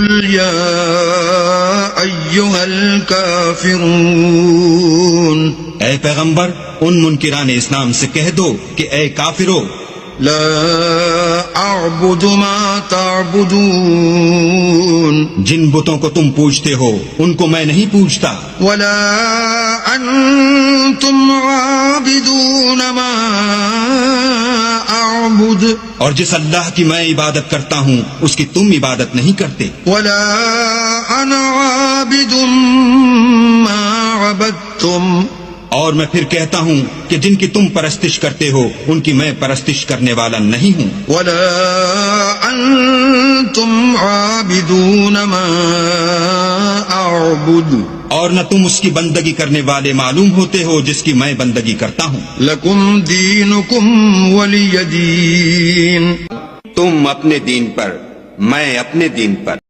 कुल या अय्युहल काफिरून, ए पैगंबर, उन मुनकिरान इस्लाम से कह दो कि ए काफिरो, ला अअबुदु मा तअबुदून, जिन बुतों को तुम पूजते हो उनको मैं नहीं पूजता, वला अंतुम आबिदून मा अअबुद, और जिस अल्लाह की मैं इबादत करता हूँ उसकी तुम इबादत नहीं करते, वला अना आबिदुम मा अबदतुम, और मैं फिर कहता हूँ कि जिनकी तुम परस्तिश करते हो उनकी मैं परस्तिश करने वाला नहीं हूँ, वला अंतुम आबिदून मा अअबुद, और न तुम उसकी बंदगी करने वाले मालूम होते हो जिसकी मैं बंदगी करता हूँ। लकुम दीनुकुम वलिय दीन, तुम अपने दीन पर, मैं अपने दीन पर।